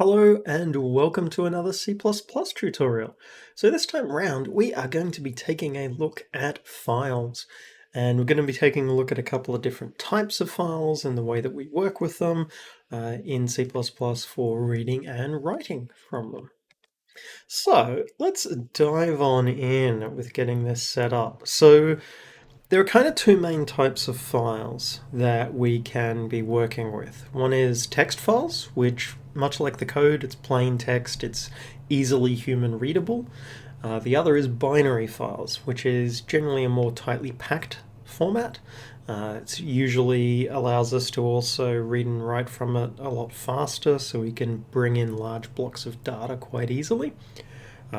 Hello and welcome to another C++ tutorial. So this time round we are going to be taking a look at files, and we're going to be taking a look at a couple of different types of files and the way that we work with them in C++ for reading and writing from them. So let's dive on in with getting this set up. So there are kind of two main types of files that we can be working with. One is text files, which, much like the code, it's plain text, it's easily human readable. The other is binary files, which is generally a more tightly packed format. It usually allows us to also read and write from it a lot faster, so we can bring in large blocks of data quite easily.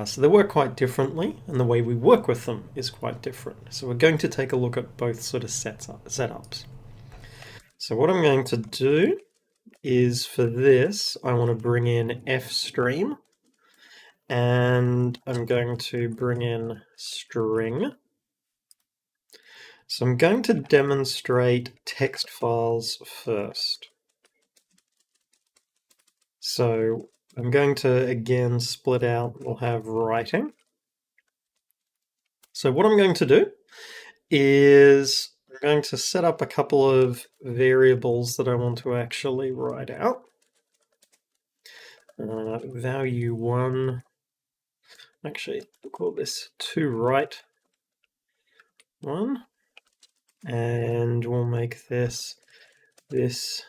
So they work quite differently, and the way we work with them is quite different. So we're going to take a look at both sort of setups. So what I'm going to do is, for this, I want to bring in fstream, and I'm going to bring in string. So I'm going to demonstrate text files first. So I'm going to, again, split out. We'll have writing. So what I'm going to do is I'm going to set up a couple of variables that I want to actually write out. Value 1, actually we'll call this toWrite 1, and we'll make this is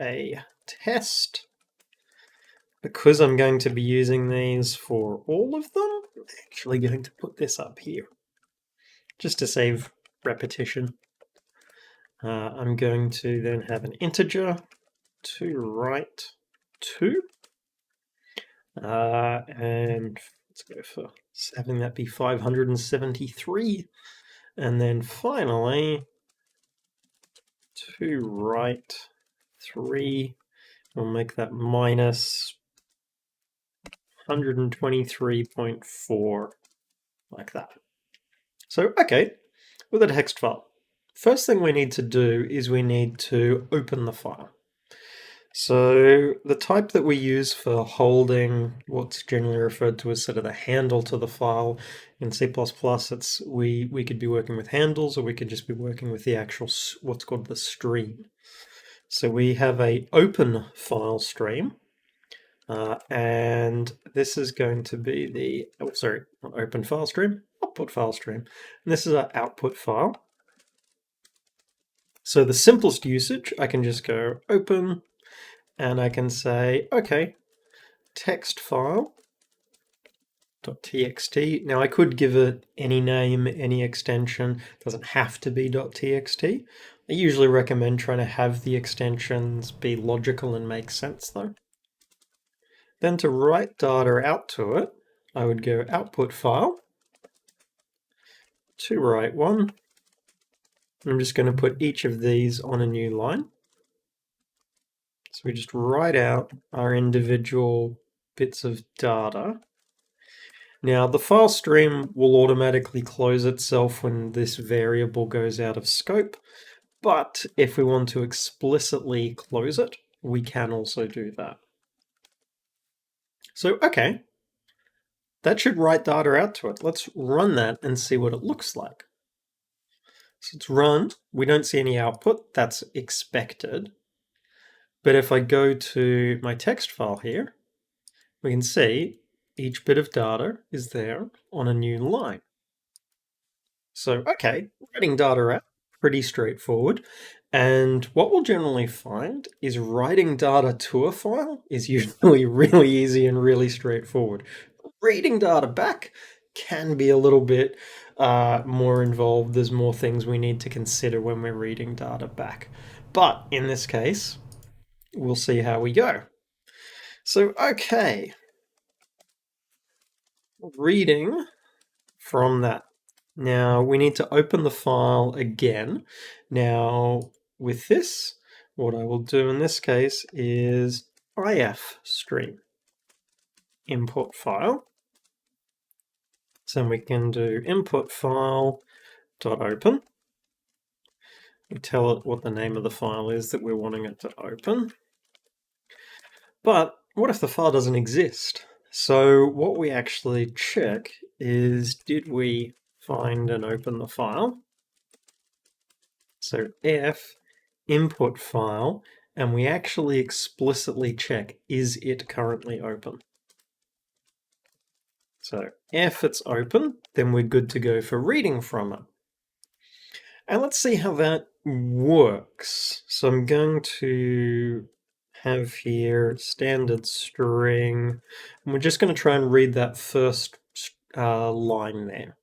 a test. Because I'm going to be using these for all of them, I'm actually going to put this up here, just to save repetition. I'm going to then have an integer toWrite 2, and let's go for having that be 573, and then finally toWrite 3, we'll make that minus 123.4, like that. So, okay, with a text file, first thing we need to do is we need to open the file. So the type that we use for holding what's generally referred to as sort of the handle to the file in C++, it's we could be working with handles, or we could just be working with the actual what's called the stream. So we have a open file stream, and this is going to be the not open file stream, output file stream, and this is our output file. So the simplest usage, I can just go open, and I can say, okay, text file .txt. Now I could give it any name, any extension. It doesn't have to be .txt. I usually recommend trying to have the extensions be logical and make sense though. Then to write data out to it, I would go output file, toWrite 1. I'm just going to put each of these on a new line. So we just write out our individual bits of data. Now the file stream will automatically close itself when this variable goes out of scope, but if we want to explicitly close it, we can also do that. So okay, that should write data out to it. Let's run that and see what it looks like. So it's run, we don't see any output, that's expected. But if I go to my text file here, we can see each bit of data is there on a new line. So, okay, writing data out, pretty straightforward. And what we'll generally find is writing data to a file is usually really easy and really straightforward. Reading data back can be a little bit more involved. There's more things we need to consider when we're reading data back. But in this case, we'll see how we go. So, okay, reading from that. Now we need to open the file again. Now with this, what I will do in this case is ifstream import file. So we can do input file .open. We tell it what the name of the file is that we're wanting it to open. But what if the file doesn't exist? So what we actually check is, did we find and open the file? So if input file, and we actually explicitly check, is it currently open? So if it's open, then we're good to go for reading from it. And let's see how that works. So I'm going to have here standard string, and we're just going to try and read that first line there.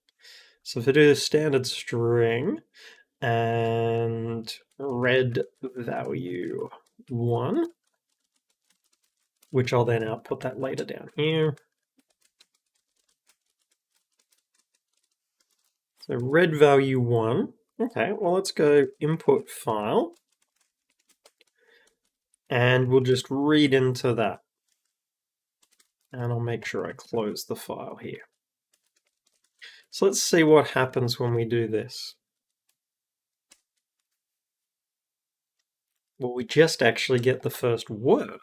So if I do the standard string and red value 1, which I'll then output that later down here. So red value 1. Okay, well, let's go input file, and we'll just read into that. And I'll make sure I close the file here. So let's see what happens when we do this. Well, we just actually get the first word.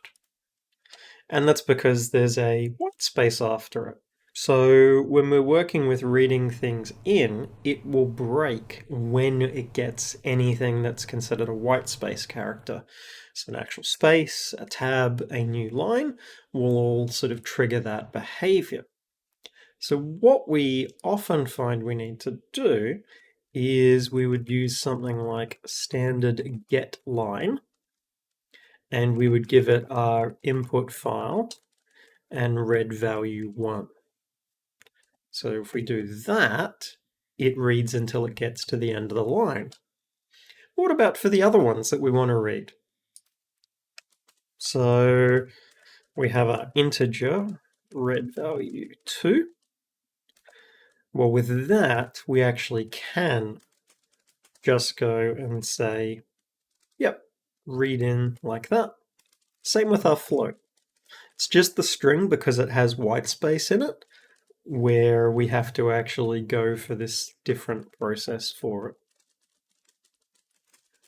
And that's because there's a white space after it. So when we're working with reading things in, it will break when it gets anything that's considered a white space character. So an actual space, a tab, a new line will all sort of trigger that behavior. So what we often find we need to do is we would use something like standard get line, and we would give it our input file and red value 1. So if we do that, it reads until it gets to the end of the line. What about for the other ones that we want to read? So we have our integer red value 2. Well, with that, we actually can just go and say, yep, read in like that. Same with our float. It's just the string because it has white space in it, where we have to actually go for this different process for it.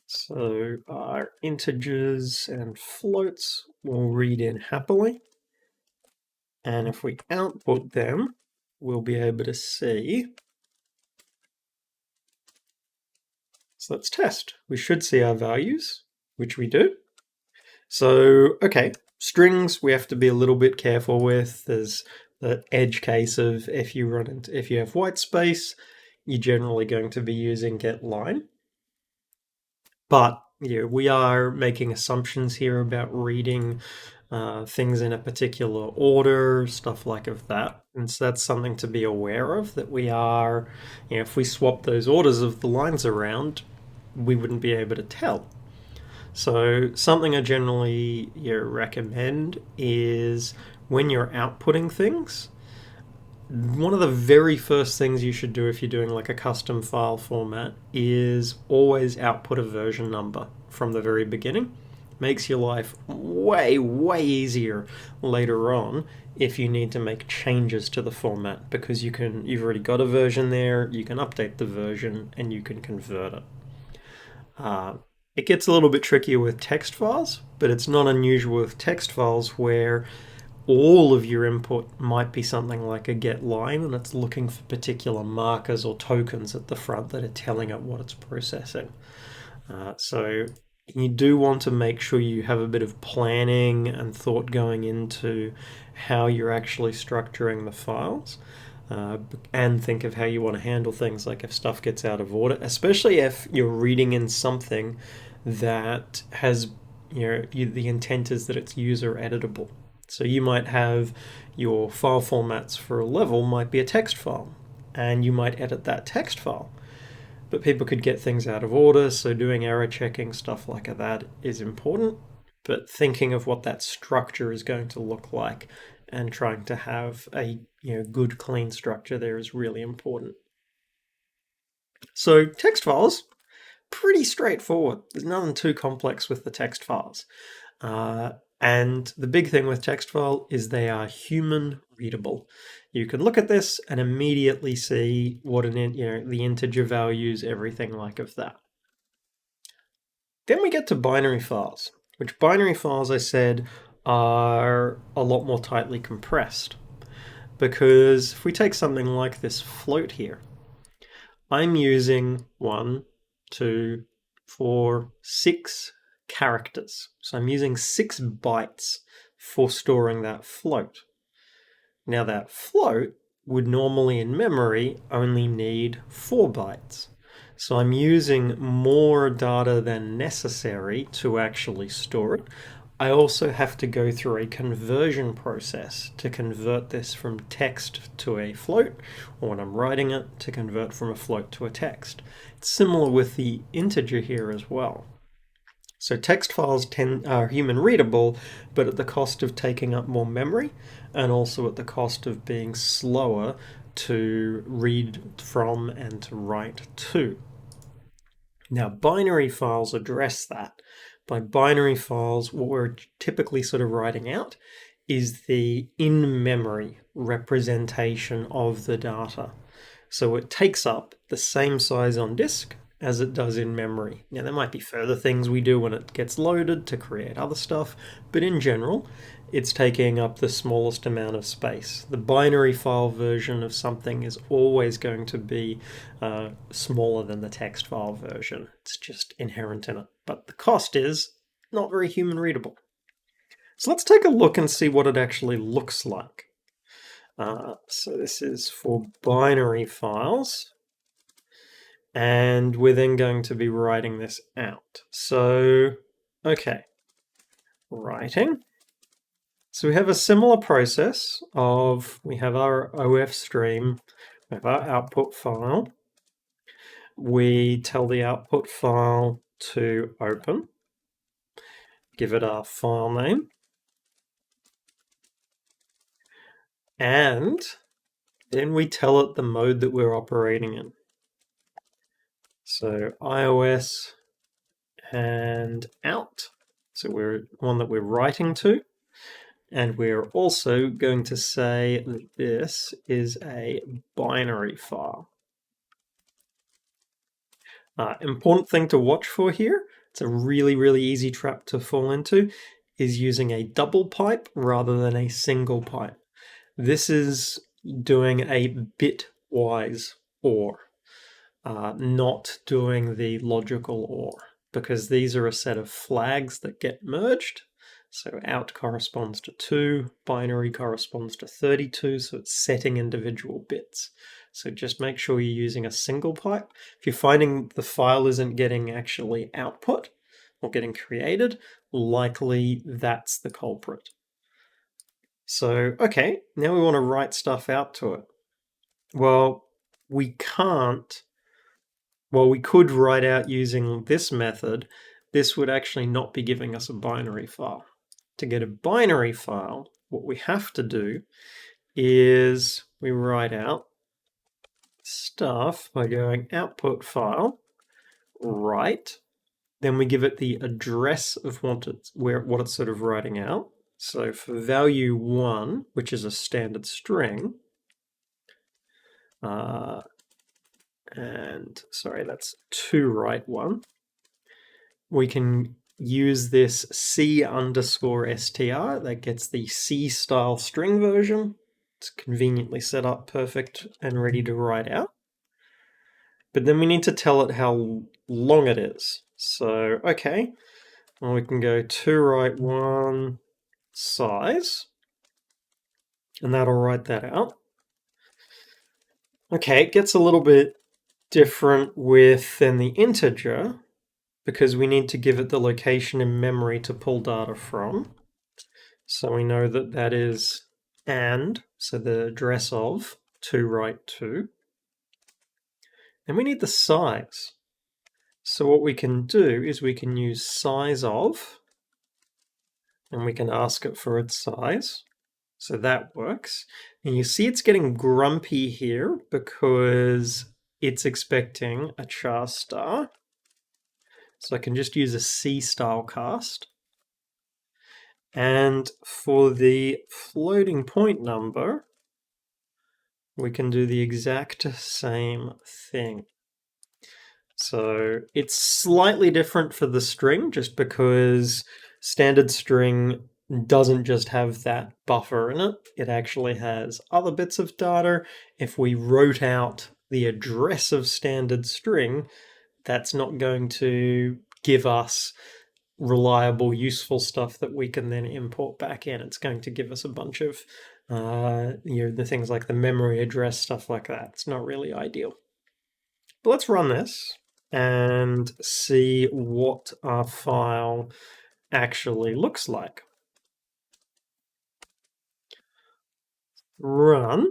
So our integers and floats will read in happily. And if we output them, we'll be able to see. So let's test. We should see our values, which we do. So, okay, strings we have to be a little bit careful with. There's the edge case of if you have white space, you're generally going to be using getLine. But yeah, we are making assumptions here about reading things in a particular order, stuff like that. And so that's something to be aware of, that we are, if we swap those orders of the lines around, we wouldn't be able to tell. So something I generally recommend is when you're outputting things, one of the very first things you should do if you're doing like a custom file format is always output a version number from the very beginning. Makes your life way, way easier later on if you need to make changes to the format, because you've already got a version there, you can update the version and you can convert it. It gets a little bit trickier with text files, but it's not unusual with text files where all of your input might be something like a get line, and it's looking for particular markers or tokens at the front that are telling it what it's processing. So you do want to make sure you have a bit of planning and thought going into how you're actually structuring the files. And think of how you want to handle things like if stuff gets out of order, especially if you're reading in something that has, the intent is that it's user editable. So you might have your file formats for a level might be a text file, and you might edit that text file. But people could get things out of order, so doing error checking, stuff like that is important. But thinking of what that structure is going to look like and trying to have a good, clean structure there is really important. So text files, pretty straightforward. There's nothing too complex with the text files. And the big thing with text file is they are human readable. You can look at this and immediately see what the integer values, everything like of that. Then we get to binary files, which binary files, I said, are a lot more tightly compressed. Because if we take something like this float here, I'm using 1, 2, 4, 6 characters. So I'm using 6 bytes for storing that float. Now that float would normally in memory only need 4 bytes. So I'm using more data than necessary to actually store it. I also have to go through a conversion process to convert this from text to a float, or when I'm writing it, to convert from a float to a text. It's similar with the integer here as well. So text files are human readable, but at the cost of taking up more memory, and also at the cost of being slower to read from and to write to. Now, binary files address that. By binary files, what we're typically sort of writing out is the in-memory representation of the data. So it takes up the same size on disk as it does in memory. Now, there might be further things we do when it gets loaded to create other stuff, but in general, it's taking up the smallest amount of space. The binary file version of something is always going to be smaller than the text file version. It's just inherent in it. But the cost is not very human readable. So let's take a look and see what it actually looks like. So this is for binary files. And we're then going to be writing this out. So, okay, writing. So we have a similar process of, we have our OF stream, we have our output file. We tell the output file to open, give it our file name, and then we tell it the mode that we're operating in. So iOS and out. So we're one that we're writing to. And we're also going to say that this is a binary file. Important thing to watch for here, it's a really, really easy trap to fall into, is using a double pipe rather than a single pipe. This is doing a bitwise OR, not doing the logical OR, because these are a set of flags that get merged. So out corresponds to 2, binary corresponds to 32, so it's setting individual bits. So just make sure you're using a single pipe. If you're finding the file isn't getting actually output or getting created, likely that's the culprit. So, okay, now we want to write stuff out to it. Well, we can't. Well, we could write out using this method. This would actually not be giving us a binary file. To get a binary file, what we have to do is we write out stuff by going output file, write, then we give it the address of what it's sort of writing out. So for value 1, which is a standard string, and sorry, that's to write 1, we can use this C_str that gets the C style string version. It's conveniently set up perfect and ready to write out. But then we need to tell it how long it is. So, okay, well, we can go to write 1 size, and that'll write that out. Okay, it gets a little bit different within the integer, because we need to give it the location in memory to pull data from. So we know that that is and, so the address of, to write to. And we need the size. So what we can do is we can use size of, and we can ask it for its size. So that works. And you see it's getting grumpy here because it's expecting a char star. So I can just use a C style cast. And for the floating point number, we can do the exact same thing. So it's slightly different for the string, just because standard string doesn't just have that buffer in it, it actually has other bits of data. If we wrote out the address of standard string, that's not going to give us reliable, useful stuff that we can then import back in. It's going to give us a bunch of the things like the memory address, stuff like that. It's not really ideal. But let's run this and see what our file actually looks like. Run,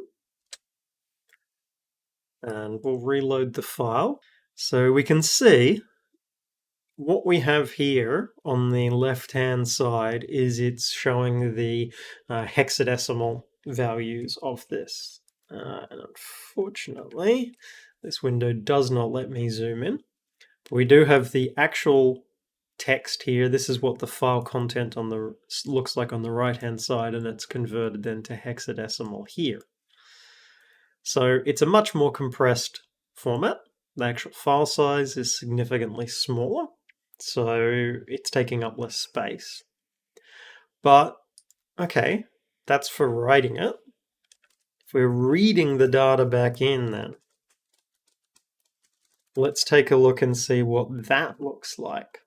and we'll reload the file. So we can see what we have here on the left-hand side is it's showing the hexadecimal values of this. And unfortunately, this window does not let me zoom in. But we do have the actual text here. This is what the file content on the looks like on the right-hand side, and it's converted then to hexadecimal here. So it's a much more compressed format. The actual file size is significantly smaller, so it's taking up less space. But, okay, that's for writing it. If we're reading the data back in then, let's take a look and see what that looks like.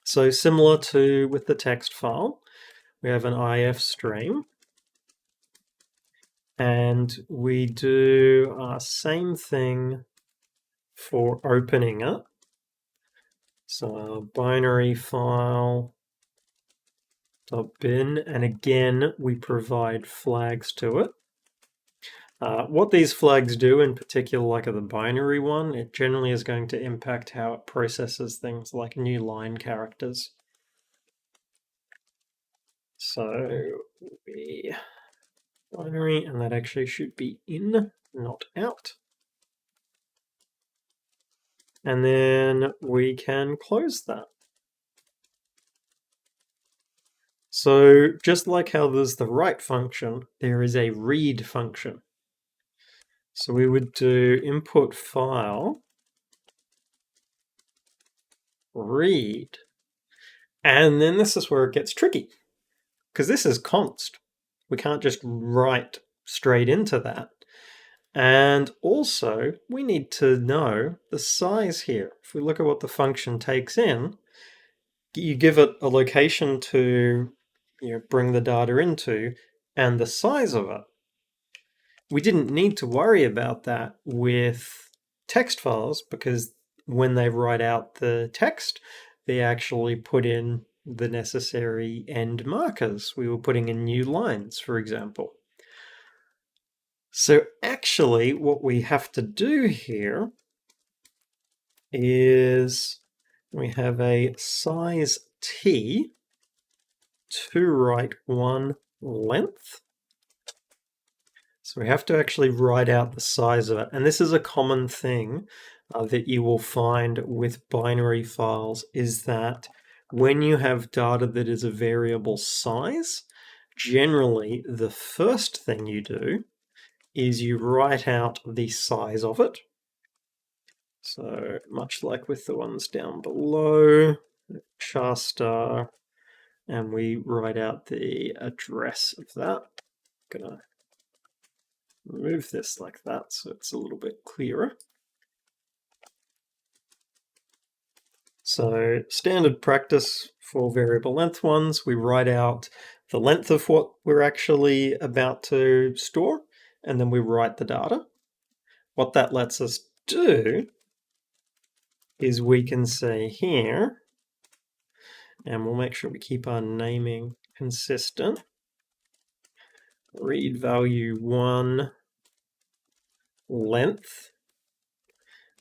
So similar to with the text file, we have an IF stream. And we do our same thing for opening it. So our binary file .bin, and again, we provide flags to it. What these flags do in particular, like the binary one, it generally is going to impact how it processes things like new line characters. So we binary, and that actually should be in, not out. And then we can close that. So just like how there's the write function, there is a read function. So we would do input file, read, and then this is where it gets tricky, because this is const. We can't just write straight into that. And also, we need to know the size here. If we look at what the function takes in, you give it a location to bring the data into and the size of it. We didn't need to worry about that with text files because when they write out the text, they actually put in the necessary end markers. We were putting in new lines, for example. So actually what we have to do here is we have a size t to write one length. So we have to actually write out the size of it. And this is a common thing that you will find with binary files, is that when you have data that is a variable size, generally the first thing you do is you write out the size of it. So much like with the ones down below, char star, and we write out the address of that. I'm gonna move this like that so it's a little bit clearer. So standard practice for variable length ones, we write out the length of what we're actually about to store, and then we write the data. What that lets us do is we can say here, and we'll make sure we keep our naming consistent, read value 1 length.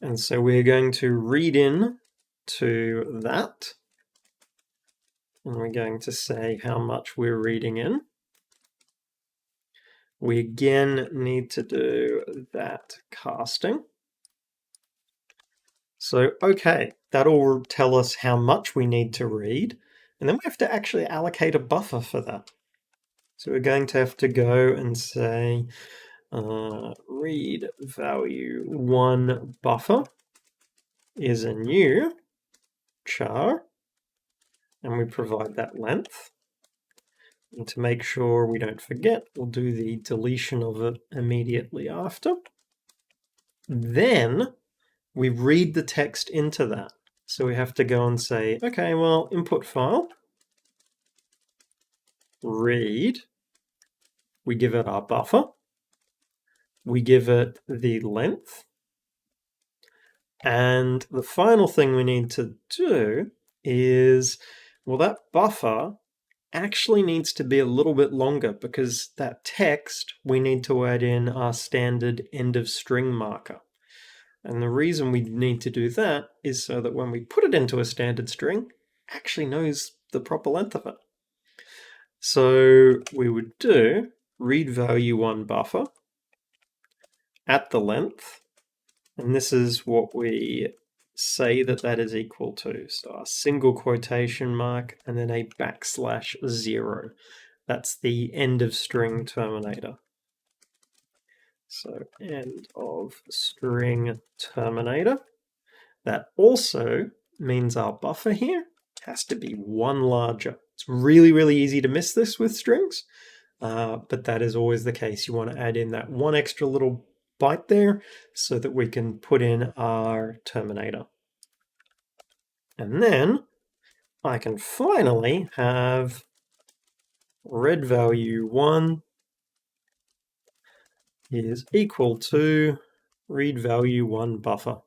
And so we're going to read in to that. And we're going to say how much we're reading in. We again need to do that casting. So, okay, that'll tell us how much we need to read. And then we have to actually allocate a buffer for that. So we're going to have to go and say read value 1 buffer is a new char, and we provide that length. And to make sure we don't forget, we'll do the deletion of it immediately after. Then we read the text into that. So we have to go and say, okay, well, input file, read, we give it our buffer, we give it the length, and the final thing we need to do is, well, that buffer actually needs to be a little bit longer because that text, we need to add in our standard end of string marker. And the reason we need to do that is so that when we put it into a standard string, it actually knows the proper length of it. So we would do read value 1 buffer at the length, and this is what we say that is equal to. So a single quotation mark and then a \0. That's the end of string terminator. So end of string terminator. That also means our buffer here has to be 1 larger. It's really, really easy to miss this with strings, but that is always the case. You want to add in that 1 extra little byte there so that we can put in our terminator. And then I can finally have read value 1 is equal to read value 1 buffer.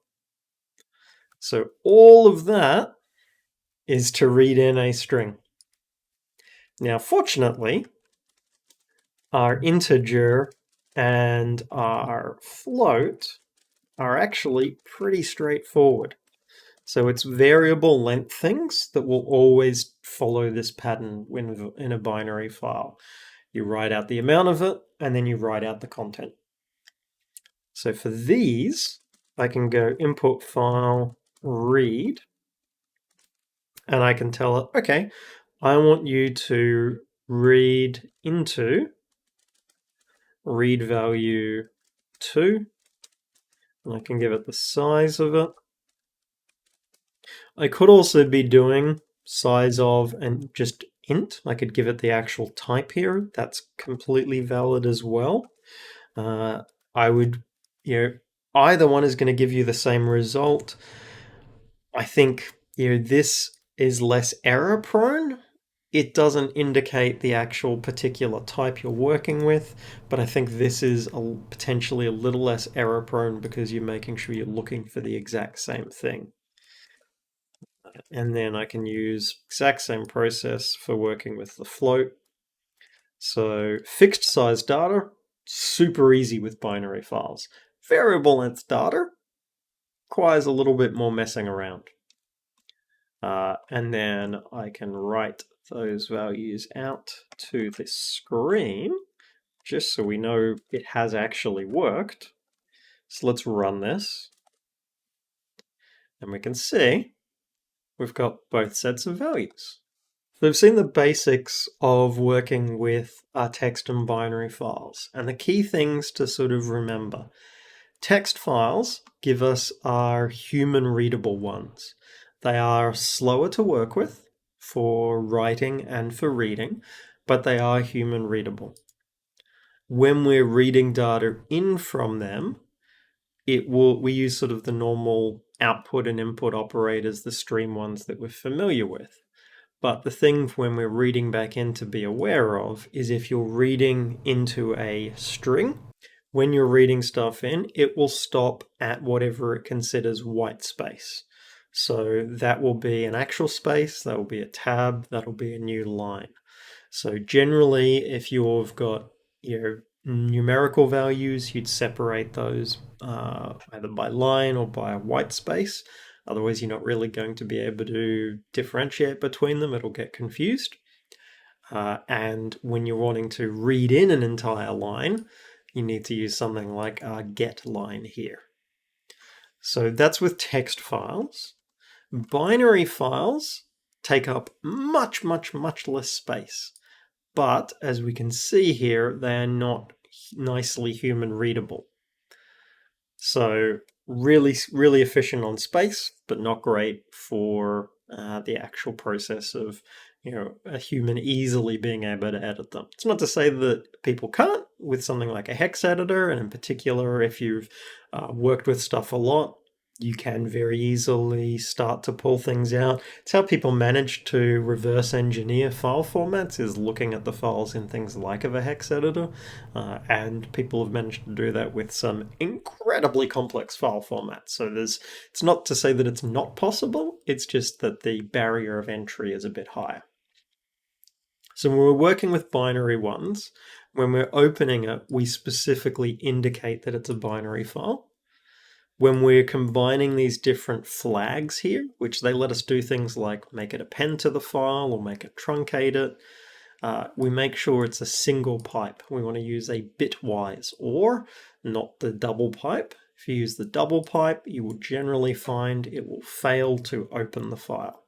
So all of that is to read in a string. Now, fortunately, our integer and our float are actually pretty straightforward. So it's variable length things that will always follow this pattern when in a binary file. You write out the amount of it, and then you write out the content. So for these, I can go input file, read, and I can tell it, okay, I want you to read into read value 2, and I can give it the size of it. I could also be doing size of and just int. I could give it the actual type here. That's completely valid as well. I would, either one is going to give you the same result. I think, this is less error prone. It doesn't indicate the actual particular type you're working with, but I think this is potentially a little less error prone because you're making sure you're looking for the exact same thing. And then I can use exact same process for working with the float. So fixed size data, super easy with binary files. Variable length data requires a little bit more messing around. And then I can write those values out to the screen, just so we know it has actually worked. So let's run this. And we can see we've got both sets of values. So we've seen the basics of working with our text and binary files, and the key things to sort of remember. Text files give us our human readable ones. They are slower to work with for writing and for reading, but they are human readable. When we're reading data in from them, we use sort of the normal output and input operators, the stream ones that we're familiar with. But the thing when we're reading back in to be aware of is if you're reading into a string, when you're reading stuff in, it will stop at whatever it considers white space. So that will be an actual space, that will be a tab, that'll be a new line. So generally, if you've got numerical values, you'd separate those either by line or by a white space. Otherwise, you're not really going to be able to differentiate between them. It'll get confused. And when you're wanting to read in an entire line, you need to use something like our get line here. So that's with text files. Binary files take up much, much, much less space. But as we can see here, they're not nicely human readable. So really, really efficient on space, but not great for the actual process of a human easily being able to edit them. It's not to say that people can't with something like a hex editor, and in particular, if you've worked with stuff a lot, you can very easily start to pull things out. It's how people manage to reverse engineer file formats, is looking at the files in things like a hex editor, and people have managed to do that with some incredibly complex file formats. So it's not to say that it's not possible, it's just that the barrier of entry is a bit higher. So when we're working with binary ones, when we're opening it, we specifically indicate that it's a binary file. When we're combining these different flags here, which they let us do things like make it append to the file or make it truncate it, we make sure it's a single pipe. We want to use a bitwise or not the double pipe. If you use the double pipe, you will generally find it will fail to open the file.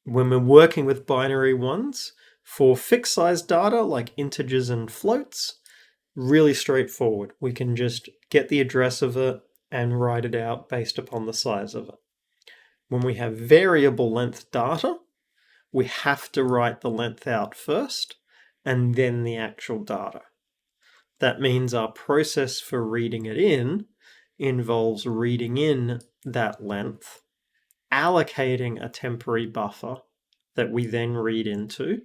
When we're working with binary ones, for fixed size data like integers and floats, really straightforward. We can just get the address of it and write it out based upon the size of it. When we have variable length data, we have to write the length out first and then the actual data. That means our process for reading it in involves reading in that length, allocating a temporary buffer that we then read into,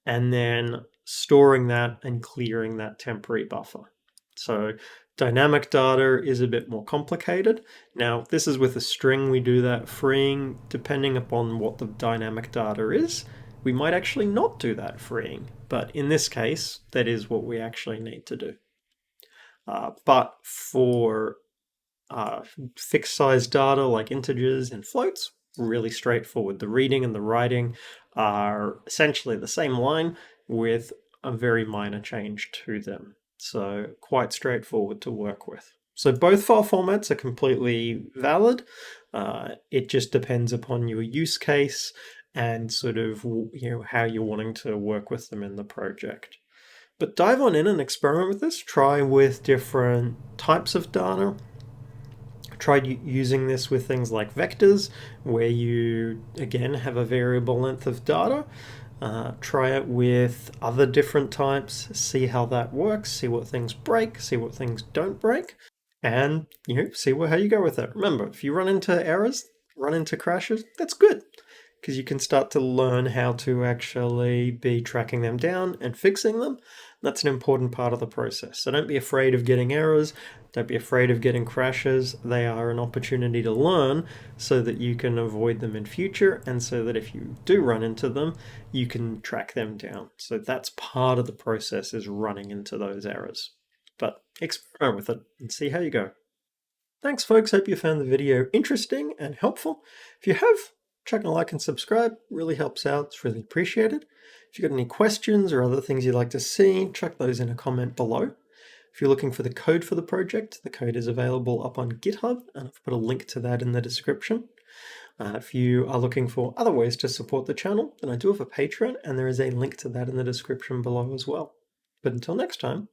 and then storing that and clearing that temporary buffer. So dynamic data is a bit more complicated. Now, this is with a string, we do that freeing. Depending upon what the dynamic data is, we might actually not do that freeing. But in this case, that is what we actually need to do. But for fixed size data like integers and floats, really straightforward. The reading and the writing are essentially the same line with a very minor change to them. So quite straightforward to work with. So both file formats are completely valid. It just depends upon your use case and sort of how you're wanting to work with them in the project. But dive on in and experiment with this. Try with different types of data. Try using this with things like vectors, where you, again, have a variable length of data. Try it with other different types, see how that works, see what things break, see what things don't break, and see how you go with it. Remember, if you run into errors, run into crashes, that's good, because you can start to learn how to actually be tracking them down and fixing them. That's an important part of the process. So don't be afraid of getting errors. Don't be afraid of getting crashes. They are an opportunity to learn so that you can avoid them in future, and so that if you do run into them, you can track them down. So that's part of the process, is running into those errors. But experiment with it and see how you go. Thanks, folks. Hope you found the video interesting and helpful. If you have, chuck a like and subscribe. Really helps out. It's really appreciated. If you've got any questions or other things you'd like to see, chuck those in a comment below. If you're looking for the code for the project, the code is available up on GitHub, and I've put a link to that in the description. If you are looking for other ways to support the channel, then I do have a Patreon, and there is a link to that in the description below as well. But until next time,